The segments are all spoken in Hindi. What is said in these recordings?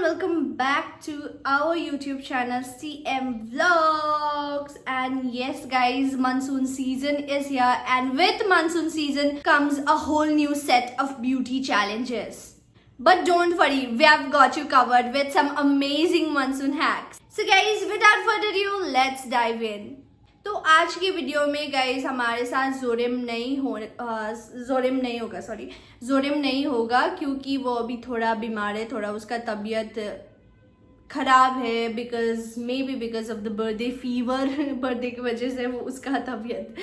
welcome back to our YouTube channel CM Vlogs. And yes guys, monsoon season is here, and with monsoon season comes a whole new set of beauty challenges. But don't worry, we have got you covered with some amazing monsoon hacks. So guys, without further ado, let's dive in. तो आज की वीडियो में गाइज हमारे साथ जोरिम नहीं होगा क्योंकि वो अभी थोड़ा बीमार है, थोड़ा उसका तबीयत खराब है because of the birthday fever. Birthday की वजह से वो उसका तबीयत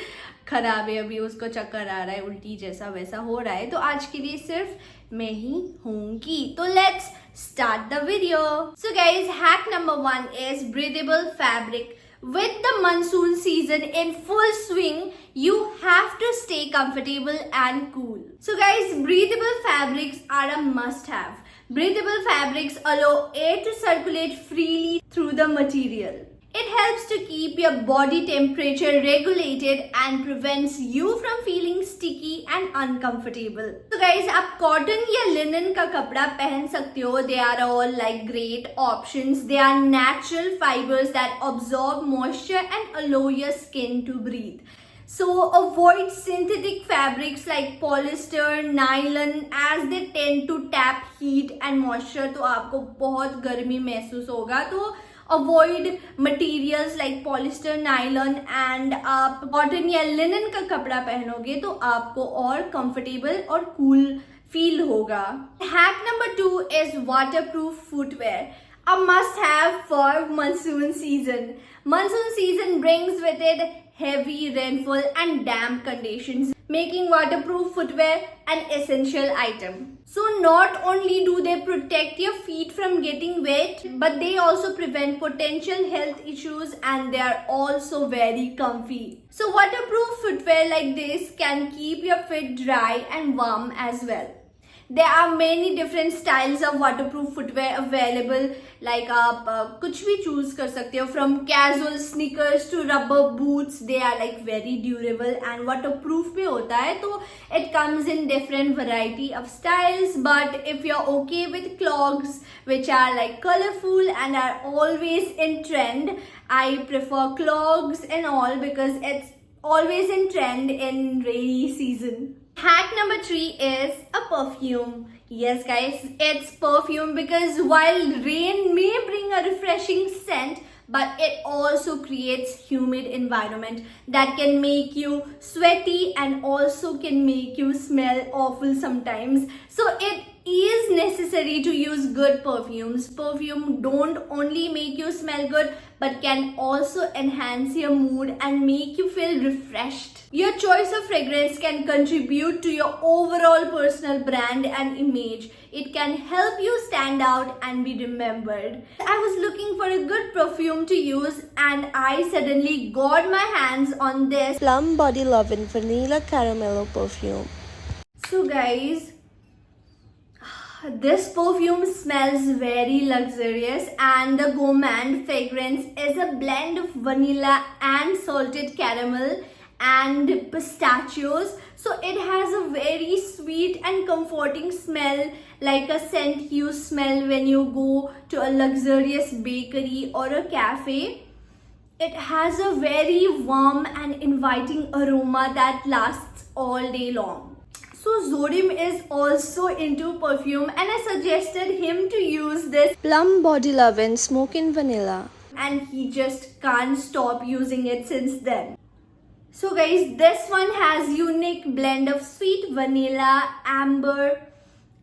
खराब है, अभी उसको चक्कर आ रहा है, उल्टी जैसा वैसा हो रहा है। तो आज के लिए सिर्फ मैं ही होंगी। तो let's start the video. So guys, hack number 1 is breathable fabric. With the monsoon season in full swing, you have to stay comfortable and cool. So guys, breathable fabrics are a must-have. Breathable fabrics allow air to circulate freely through the material. It helps to keep your body temperature regulated and prevents you from feeling sticky and uncomfortable. So guys, आप cotton या linen का कपड़ा पहन सकते हो. They are all like great options. They are natural fibers that absorb moisture and allow your skin to breathe. So avoid synthetic fabrics like polyester, nylon as they tend to trap heat and moisture. तो आपको बहुत गर्मी महसूस होगा, तो avoid materials like polyester, nylon and आप कॉटन या लिनन का कपड़ा पहनोगे तो आपको और कंफर्टेबल और कूल फील होगा. Hack number 2 is waterproof footwear. A must have for monsoon season. Monsoon season brings with it heavy rainfall and damp conditions, making waterproof footwear an essential item. So not only do they protect your feet from getting wet, but they also prevent potential health issues, and they are also very comfy. So waterproof footwear like this can keep your feet dry and warm as well. There are many different styles of waterproof footwear available. Like आप कुछ भी choose कर सकते हो, from casual sneakers to rubber boots. They are like very durable and waterproof भी होता है, तो it comes in different variety of styles. But if you're okay with clogs which are like colorful and are always in trend, I prefer clogs and all because it's always in trend in rainy season. Hack number 3 is a perfume. Yes guys, it's perfume because while rain may bring a refreshing scent, but it also creates humid environment that can make you sweaty and also can make you smell awful sometimes. So it is necessary to use good perfumes. Perfume don't only make you smell good but can also enhance your mood and make you feel refreshed. Your choice of fragrance can contribute to your overall personal brand and image. It can help you stand out and be remembered. I was looking for a good perfume to use and I suddenly got my hands on this Plum Body Lovin' Vanilla Caramello perfume. So guys, this perfume smells very luxurious, and the Gourmand fragrance is a blend of vanilla and salted caramel and pistachios. So it has a very sweet and comforting smell, like a scent you smell when you go to a luxurious bakery or a cafe. It has a very warm and inviting aroma that lasts all day long. So Zorim is also into perfume and I suggested him to use this Plum Body Lovin' Smokin' Vanilla. and he just can't stop using it since then. So guys, this one has unique blend of sweet vanilla, amber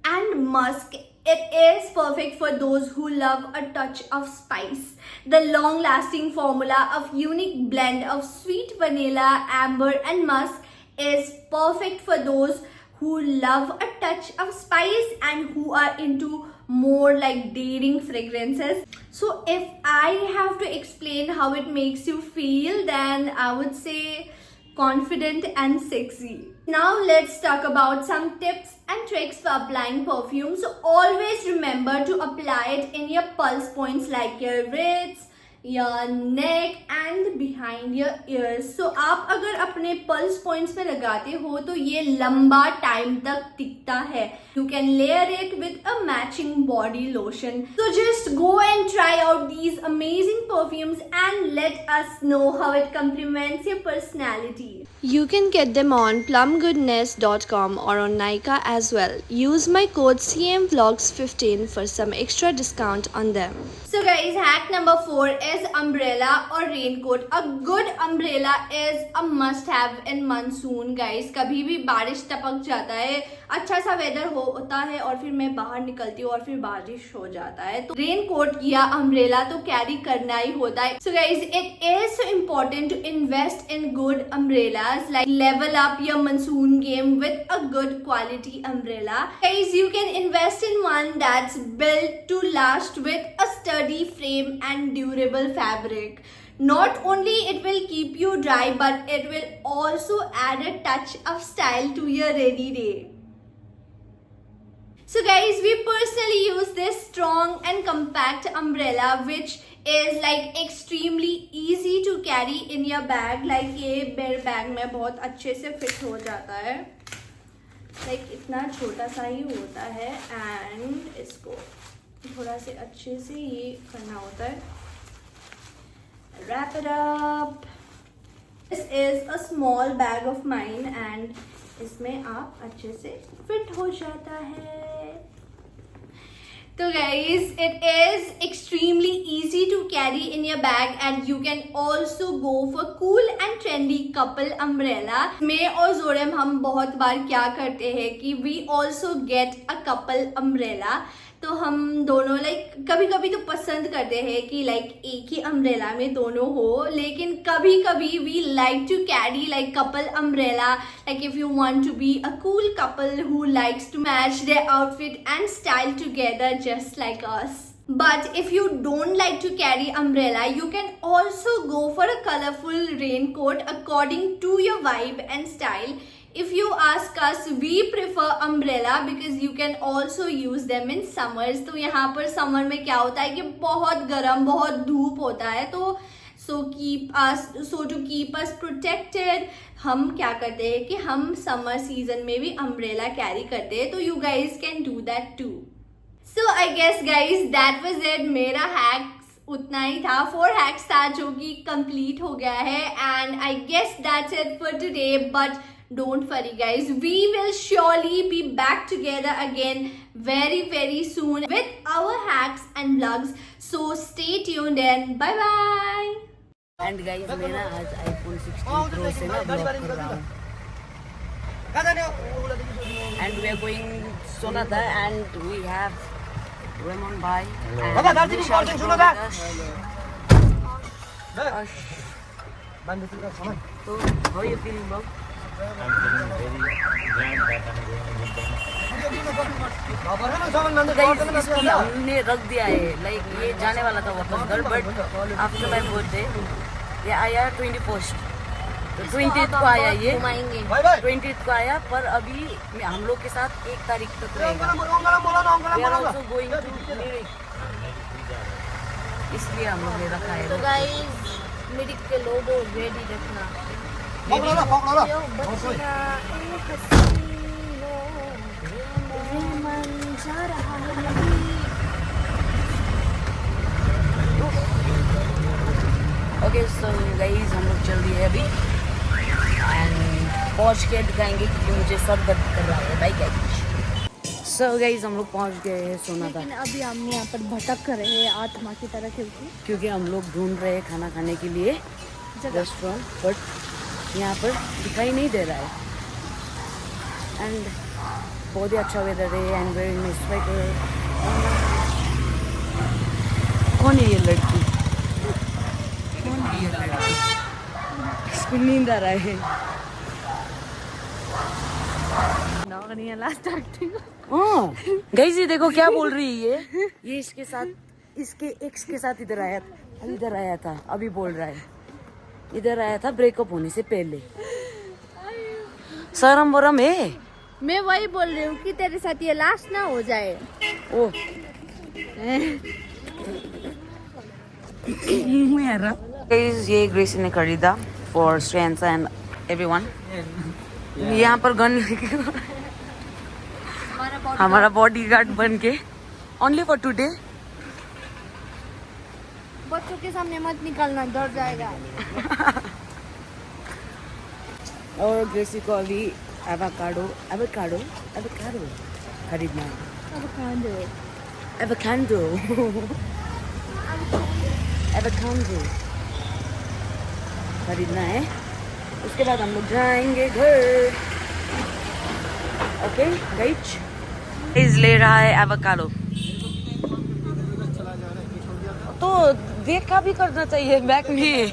and musk. It is perfect for those who love a touch of spice. The long-lasting formula of unique blend of sweet vanilla, amber and musk is perfect for those who love a touch of spice and who are into more like daring fragrances. So if I have to explain how it makes you feel, then I would say confident and sexy. Now let's talk about some tips and tricks for applying perfume. So always remember to apply it in your pulse points like your wrists, your neck and behind your ears. So आप अगर अपने pulse points में लगाते हो तो ये लंबा टाइम तक टिकता है. You can layer it with a matching body lotion. So just go and try out these amazing perfumes and let us know how it complements your personality. You can get them on plumgoodness.com or on Nykaa as well. Use my code CMVlogs15 for some extra discount on them. So guys, hack number 4 is umbrella or raincoat. A good umbrella is a must have in monsoon guys. कभी भी बारिश टपक जाता है, अच्छा सा वेदर होता है और फिर मैं बाहर निकलती हूँ और फिर बारिश हो जाता है, तो रेनकोट या अम्ब्रेला तो कैरी करना ही होता है. So guys, it is so important to invest in good umbrellas, like level up your monsoon game with a good quality umbrella. Guys, you can invest in one that's built to last with a sturdy frame and durable fabric. Not only it will keep you dry, but it will also add a touch of style to your rainy day. So guys, we personally use this strong and compact umbrella which is like extremely easy to carry in your bag. Like ये मेरे बैग में बहुत अच्छे से फिट हो जाता है, like इतना छोटा सा ही होता है and इसको थोड़ा से अच्छे से ये करना होता है. Wrap it up. This is a small bag of mine and इसमें आप अच्छे से फिट हो जाता है. तो guys, it is extremely easy to carry in your bag and you can also go for cool and trendy couple umbrella. मैं और जोरम हम बहुत बार क्या करते हैं कि we also get a couple umbrella. तो हम दोनों लाइक कभी कभी तो पसंद करते हैं कि लाइक एक ही अम्ब्रेला में दोनों हो, लेकिन कभी कभी we like to carry like couple umbrella, like if you want to be a cool couple who likes to match their outfit and style together just like us. But if you don't like to carry umbrella, you can also go for a colorful raincoat according to your vibe and style. If you ask us, we prefer umbrella because you can also use them in summers. तो यहाँ पर समर में क्या होता है कि बहुत गर्म, बहुत धूप होता है, तो to keep us protected, हम क्या करते हैं कि हम समर सीजन में भी अम्ब्रेला कैरी करते हैं. तो you guys can do that too. So I guess guys that was it. मेरा hacks उतना ही था, 4 hacks था जो कि complete हो गया है and I guess that's it for today. But don't worry guys, we will surely be back together again very soon with our hacks and vlogs. So stay tuned and bye bye. And guys, मैं ना आज iPhone 16 Pro से ना ब्लॉग कर रहा हूँ. And we are going Sonata and we have Raymond Bhai and Vishal with us. So how are you feeling, bro? I'm feeling very glad that I'm going with them. Guys, इसकी हमने रख दिया है, like ये जाने वाला था वापस घर, but after my birthday ये आया 21st, तो 20th को आया, ये 20th को आया, पर अभी हम लोग के साथ 1 तारीख तक रहेगा. We are also going to Lyric, इसलिए हम लोग ने रखा है. तो गाइस मिरिक के लोगों रेडी रखना. ओके सो गाइस हम लोग चल दिए अभी एंड पहुंच के दिखाएंगे क्योंकि मुझे सब दर्द कर रहा है बाइक गाइस. सो गाइस हम लोग पहुंच गए हैं सोनाता. लेकिन अभी हम यहाँ पर भटक रहे हैं आत्मा की तरह क्योंकि हम लोग ढूंढ रहे हैं खाना खाने के लिए रेस्टोरेंट, बट यहाँ पर दिखाई नहीं दे रहा है. एंड बहुत ही अच्छा वेदर है एंड वेरी नाइस वेदर. कौन है ये लड़की? इसको नींद आ रहा है. गाइस ये देखो क्या बोल रही है ये इसके साथ, इसके एक्स के साथ इधर आया था, अभी बोल रहा है इधर आया था ब्रेकअप होने से पहले. शर्म वरम है. मैं वही बोल रही हूँ कि तेरे साथ ये लास्ट ना हो जाए. ओ Guys, ये ग्रेसी ने खरीदा फॉर श्रेयांश एंड एवरीवन। यहाँ पर गन हमारा बॉडीगार्ड बन के ओनली फॉर टुडे। बच्चों के सामने मत निकलना, डर जाएगा। और ग्रेसी को अभी एवोकाडो एवोकाडो एवोकाडो खरीदना है। एवोकाडो एवोकाडो खरीदना है। उसके बाद हम लोग जाएंगे घर। ओके गाइस, इस ले रहा है एवोकाडो। तो देखा भी करना चाहिए बैग में।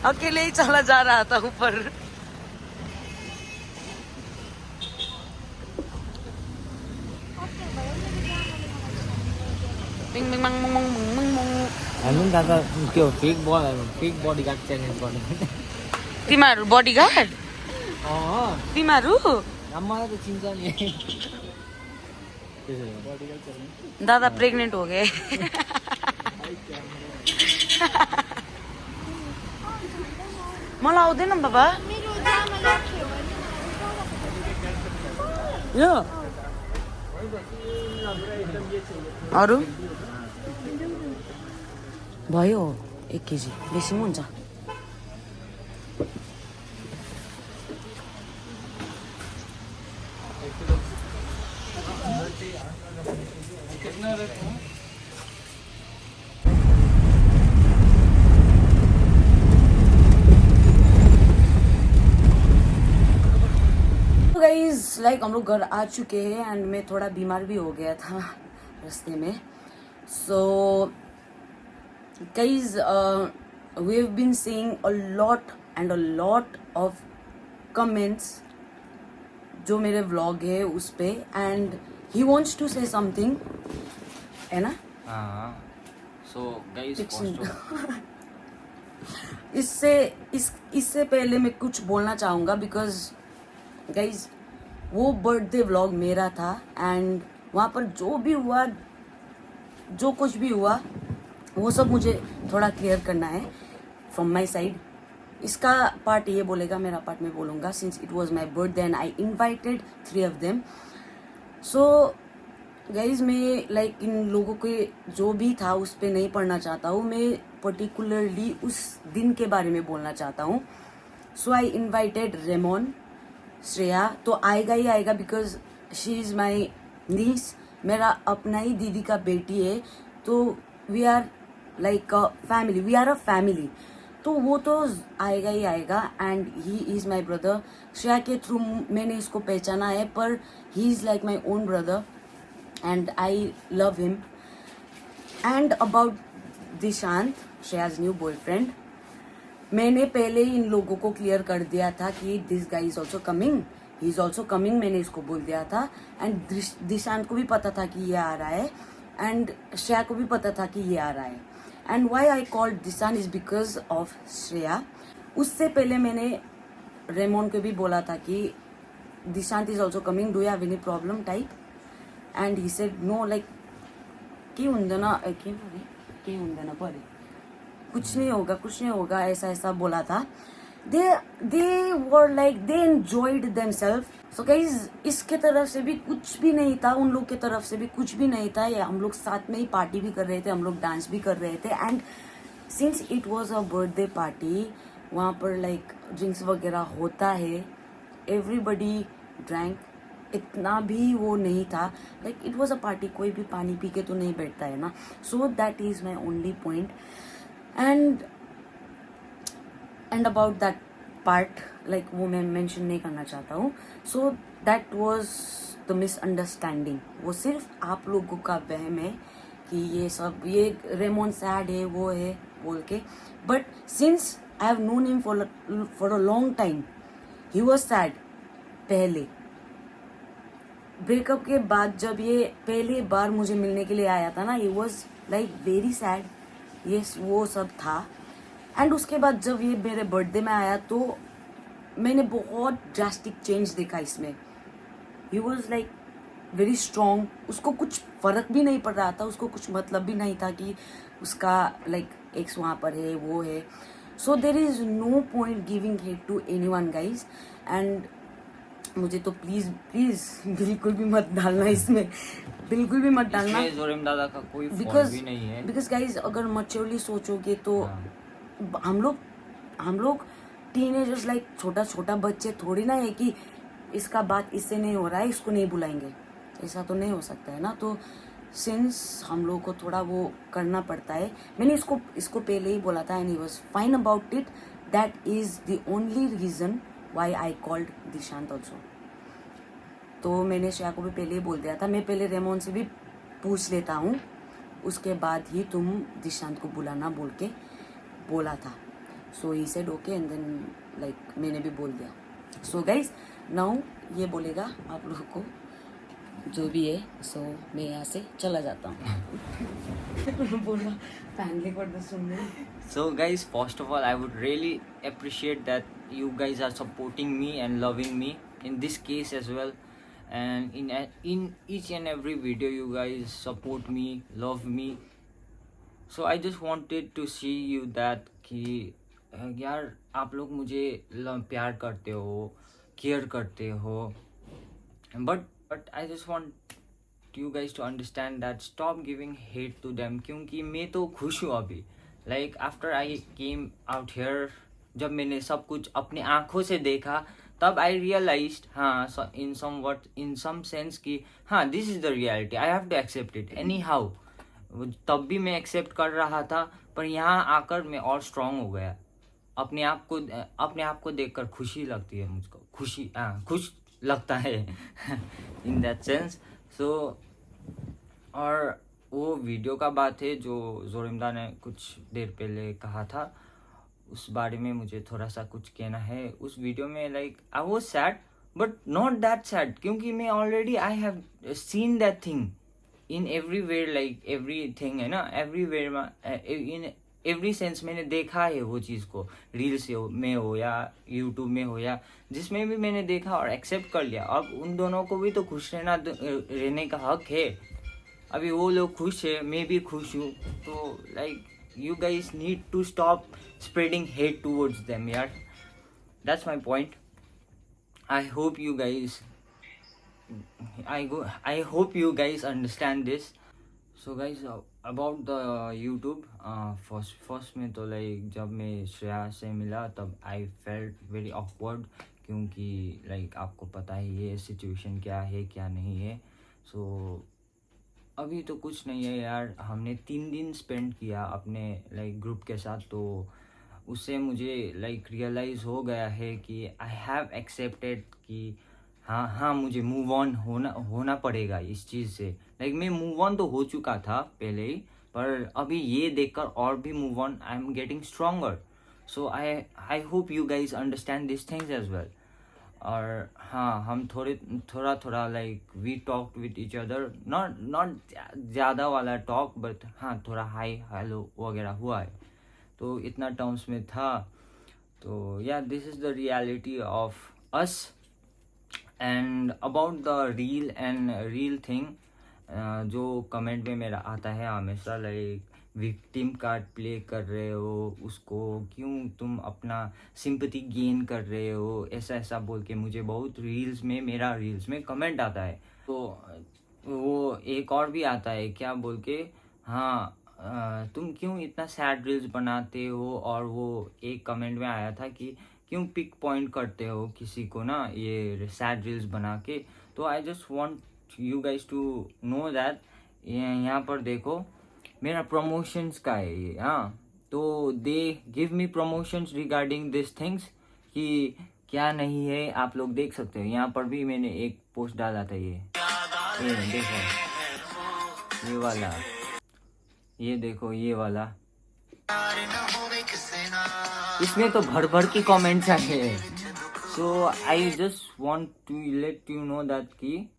अकेले ही चला जा रहा था ऊपर। हामी दादा त्यो फेक बडीगार्ड च्यालेन्ज गर्ने तिमीहरू बडीगार्ड? तिमीहरू मलाई त चिन्छ नि। दादा प्रेग्नेंट हो गए। मलाई आउँदैन बाबा। यो अरू भयो 1 केजी, बेसी पनि हुन्छ। गाइज लाइक हम लोग घर आ चुके हैं एंड मैं थोड़ा बीमार भी हो गया था रास्ते में। So guys we have been seeing a lot of comments जो मेरे व्लॉग है उस पे, and he wants to say something, है ना? सो गाइस इससे पहले मैं कुछ बोलना चाहूँगा बिकॉज गाइज वो बर्थडे व्लॉग मेरा था एंड वहाँ पर जो भी हुआ, जो कुछ भी हुआ, वो सब मुझे थोड़ा क्लियर करना है फ्रॉम माई साइड। इसका पार्ट ये बोलेगा, मेरा पार्ट मैं बोलूँगा। Since it was my birthday and I invited 3 of them। So guys मैं लाइक इन लोगों के जो भी था उस पर नहीं पढ़ना चाहता हूँ, मैं पर्टिकुलरली उस दिन के बारे में बोलना चाहता हूँ। So I invited Remon, Shreya तो आएगा ही आएगा because she is my niece, मेरा अपना ही दीदी का बेटी है। तो we are like a family, we are a family, तो वो तो आएगा ही आएगा। And he is my brother. Shreya के थ्रू मैंने इसको पहचाना है, पर he is like my own brother and I love him. And about Dishant, Shreya's new boyfriend, मैंने पहले ही इन लोगों को क्लियर कर दिया था कि this guy is also coming, he is also coming, मैंने इसको बोल दिया था। एंड दिशांत को भी पता था कि ये आ रहा है एंड श्रेया को भी पता था कि ये आ रहा है। And why I called Dishant is because of Shreya. उससे पहले मैंने रेमोन को भी बोला था कि Dishant is also coming, do you have any problem type? And he said no, like के हुँदैन परे, कुछ नहीं होगा, ऐसा बोला था। They were like they enjoyed themselves. So guys इसके तरफ से भी कुछ भी नहीं था, उन लोग के तरफ से भी कुछ भी नहीं था। हम लोग साथ में ही पार्टी भी कर रहे थे, हम लोग डांस भी कर रहे थे। And since it was a birthday party, वहाँ पर लाइक ड्रिंक्स वगैरह होता है, एवरीबडी ड्रैंक, इतना भी वो नहीं था। Like it was a party, कोई भी पानी पी के तो नहीं बैठता है ना। So that is my only point. And about that part like वो मैं मेंशन नहीं करना चाहता हूँ। So that was the misunderstanding. वो सिर्फ आप लोगों का वहम है कि ये सब, ये रेमोन सैड है, वो है बोल के। But since I have known him for a long time, he was sad. पहले ब्रेकअप के बाद जब ये पहली बार मुझे मिलने के लिए आया था ना, he was like very sad, ये वो सब था। एंड उसके बाद जब ये मेरे बर्थडे में आया तो मैंने बहुत ड्रास्टिक चेंज देखा इसमें। He was like very strong, उसको कुछ फ़र्क भी नहीं पड़ रहा था, उसको कुछ मतलब भी नहीं था कि उसका लाइक एक्स वहाँ पर है, वो है. So there is no point giving hate to anyone guys. And मुझे तो प्लीज़ प्लीज़ बिल्कुल भी मत डालना इसमें, बिल्कुल भी मत डालना. इसमें जोरिम दादा का कोई फॉल्ट बिकॉज भी नहीं है. बिकॉज गाइज अगर मैच्योरली सोचोगे तो हाँ. हम लोग टीनेजर्स लाइक छोटा छोटा बच्चे थोड़ी ना है कि इसका बात इससे नहीं हो रहा है इसको नहीं बुलाएंगे, ऐसा तो नहीं हो सकता है ना. तो सिंस हम लोग को थोड़ा वो करना पड़ता है. मैंने इसको पहले ही बोला था and he was fine about it. That is the only reason why I called Dishant also. तो मैंने श्रेया को भी पहले ही बोल दिया था, मैं पहले रेमोन से भी पूछ लेता हूँ, उसके बाद ही तुम दिशांत को बुलाना बोल के बोला था. So he said okay and then like मैंने भी बोल दिया. सो गाइज नाउ ये बोलेगा आप लोगों को जो भी है. सो मैं यहाँ से चला जाता हूँ. बोला फैमिली को सुन रहे. So guys, first of all, I would really appreciate that you guys are supporting me and loving me in this case as well, and in each and every video you guys support me, love me. So I just wanted to see you that कि यार आप लोग मुझे प्यार करते हो, केयर करते हो, but I just want you guys to understand that stop giving hate to them. क्योंकि मैं तो खुश हूँ अभी. Like after I came out here, जब मैंने सब कुछ अपनी आँखों से देखा तब I realized हाँ in some sense कि हाँ this is the reality, I have to accept it anyhow. तब भी मैं एक्सेप्ट कर रहा था, पर यहाँ आकर मैं और स्ट्रांग हो गया. अपने आप को देखकर खुशी लगती है मुझको, खुश लगता है इन दैट सेंस. सो और वो वीडियो का बात है जो जोरिमदा ने कुछ देर पहले कहा था, उस बारे में मुझे थोड़ा सा कुछ कहना है. उस वीडियो में like I was sad but not that sad, क्योंकि मैं already I have seen that thing in everywhere, like everything है ना, एवरीवेयर इन एवरी सेंस मैंने देखा है वो चीज़ को, रील्स में हो या यूट्यूब में हो या जिसमें भी मैंने देखा और एक्सेप्ट कर लिया. अब उन दोनों को भी तो खुश रहने का हक है. अभी वो लोग खुश है, मैं भी खुश हूँ. तो like you guys need to stop spreading hate towards them यार. That's my point. I hope you guys understand this. So guys, about the YouTube, first में तो like जब मैं श्रेया से मिला तब I felt very awkward, क्योंकि like आपको पता ही है सिचुएशन क्या है क्या नहीं है. So अभी तो कुछ नहीं है यार, हमने 3 दिन स्पेंड किया अपने लाइक ग्रुप के साथ, तो उससे मुझे लाइक रियलाइज़ हो गया है कि आई हैव एक्सेप्टेड कि हाँ मुझे मूव ऑन होना पड़ेगा इस चीज़ से. लाइक मैं मूव ऑन तो हो चुका था पहले ही, पर अभी ये देखकर और भी move on I am getting stronger. So I hope you guys understand this things as well. और हाँ, हम थोड़ा like we talk with each other, not ज़्यादा वाला टॉक, बट हाँ थोड़ा हाई हेलो वगैरह हुआ है, तो इतना टर्म्स में था. तो या this is the reality of us. And about the reel thing, जो कमेंट में मेरा आता है हमेशा, लाइक विक्टिम कार्ड प्ले कर रहे हो उसको, क्यों तुम अपना सिंपैथी गेन कर रहे हो, ऐसा बोल के मुझे बहुत रील्स में कमेंट आता है. तो वो एक और भी आता है क्या बोल के, हाँ तुम क्यों इतना सैड रील्स बनाते हो. और वो एक कमेंट में आया था कि क्यों पिक पॉइंट करते हो किसी को ना ये सैड रील्स बना के. तो I just want you guys to know that यहाँ पर देखो मेरा प्रमोशंस का है ये. हाँ, तो they give me promotions regarding this things कि क्या नहीं है, आप लोग देख सकते हो. यहाँ पर भी मैंने एक पोस्ट डाला था, ये देखो ये वाला, ये देखो ये वाला, इसमें तो भर के कमेंट्स आए हैं. So I just want to let you know that कि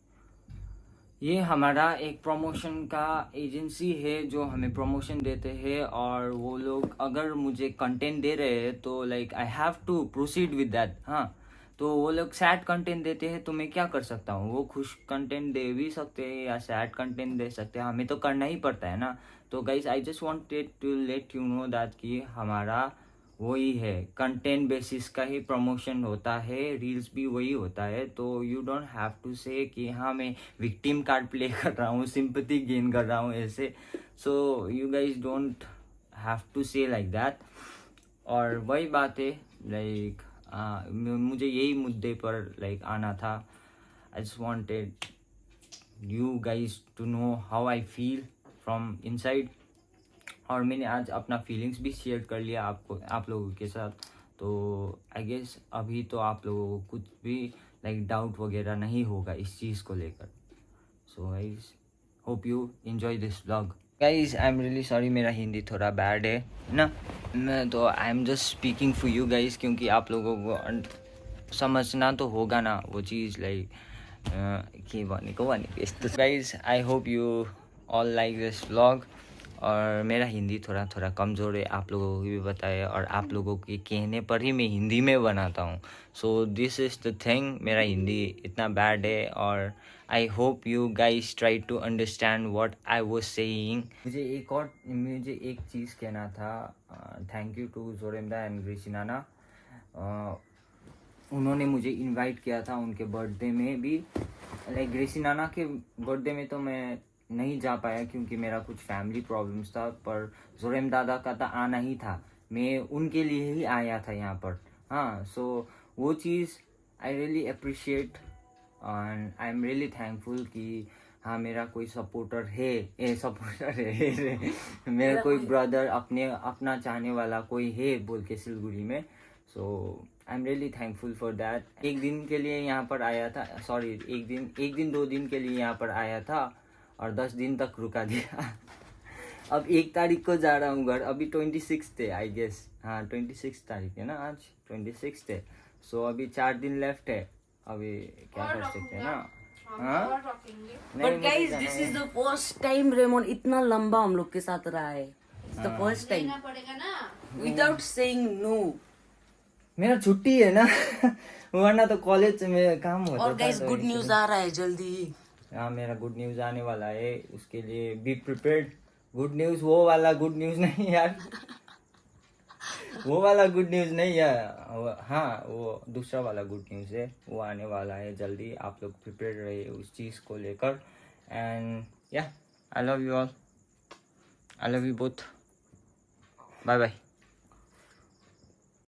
ये हमारा एक प्रमोशन का एजेंसी है जो हमें प्रमोशन देते हैं, और वो लोग अगर मुझे कंटेंट दे रहे हैं तो like I have to proceed with that. हाँ, तो वो लोग सैड कंटेंट देते हैं तो मैं क्या कर सकता हूँ, वो खुश कंटेंट दे भी सकते हैं या सैड कंटेंट दे सकते हैं, हमें तो करना ही पड़ता है ना। तो guys I just wanted to let you know that कि हमारा वही है, कंटेंट बेसिस का ही प्रमोशन होता है, रील्स भी वही होता है। तो यू डोंट हैव टू से कि हाँ मैं विक्टिम कार्ड प्ले कर रहा हूँ, सिंपैथी गेन कर रहा हूँ ऐसे। So you guys don't have to say like that. और वही बात है लाइक मुझे यही मुद्दे पर लाइक आना था। I just wanted you guys to know how I feel from inside. और मैंने आज अपना फीलिंग्स भी शेयर कर लिया आप लोगों के साथ। तो आई गेस अभी तो आप लोगों को कुछ भी लाइक डाउट वगैरह नहीं होगा इस चीज़ को लेकर। So guys hope you enjoy this vlog. Guys I am really sorry, मेरा हिंदी थोड़ा बैड है ना। मैं तो I am just speaking for you guys, क्योंकि आप लोगों को समझना तो होगा ना वो चीज़ लाइक के भनेको यस्तो। Guys I hope you all like this vlog. और मेरा हिंदी थोड़ा थोड़ा कमज़ोर है, आप लोगों को भी बताया, और आप लोगों के कहने पर ही मैं हिंदी में बनाता हूँ। So this is the thing, मेरा हिंदी इतना बैड है। और I hope you guys try to understand what I was saying. मुझे एक चीज़ कहना था। Thank you to Zoremda and ग्रेसिनाना। उन्होंने मुझे इनवाइट किया था उनके बर्थडे में भी। लाइक ग्रेसिनाना के बर्थडे में तो मैं नहीं जा पाया क्योंकि मेरा कुछ फैमिली प्रॉब्लम्स था, पर जोरेम दादा का तो आना ही था, मैं उनके लिए ही आया था यहाँ पर। हाँ, सो वो चीज़ I really appreciate and I am really thankful कि हाँ मेरा कोई सपोर्टर है मेरा कोई ब्रदर अपना चाहने वाला कोई है बोल के सिलगुड़ी में। So I am really thankful for that. एक दिन के लिए यहाँ पर आया था, सॉरी एक दिन 2 दिन के लिए यहाँ पर आया था और 10 दिन तक रुका दिया। अब 1 तारीख को जा रहा हूँ घर, अभी 26 थे आई गेस। हाँ 26 तारीख है ना, आज 26 है। सो अभी 4 दिन लेफ्ट है, अभी क्या कर सकते हैं ना। हाँ but guys this is the first time Remon इतना लंबा हम लोग के साथ रहा है। It's the first time without saying no. मेरा छुट्टी है ना वरना तो कॉलेज में काम होता था। और गाइस गुड न्यूज आ रहा है जल्दी ही। हाँ मेरा गुड न्यूज आने वाला है, उसके लिए बी प्रिपेयर्ड। गुड न्यूज वो वाला गुड न्यूज नहीं यार वो वाला गुड न्यूज नहीं है, हाँ वो दूसरा वाला गुड न्यूज है, वो आने वाला है जल्दी। आप लोग प्रिपेयर रहे उस चीज़ को लेकर। And yeah I love you all, I love you both, bye bye.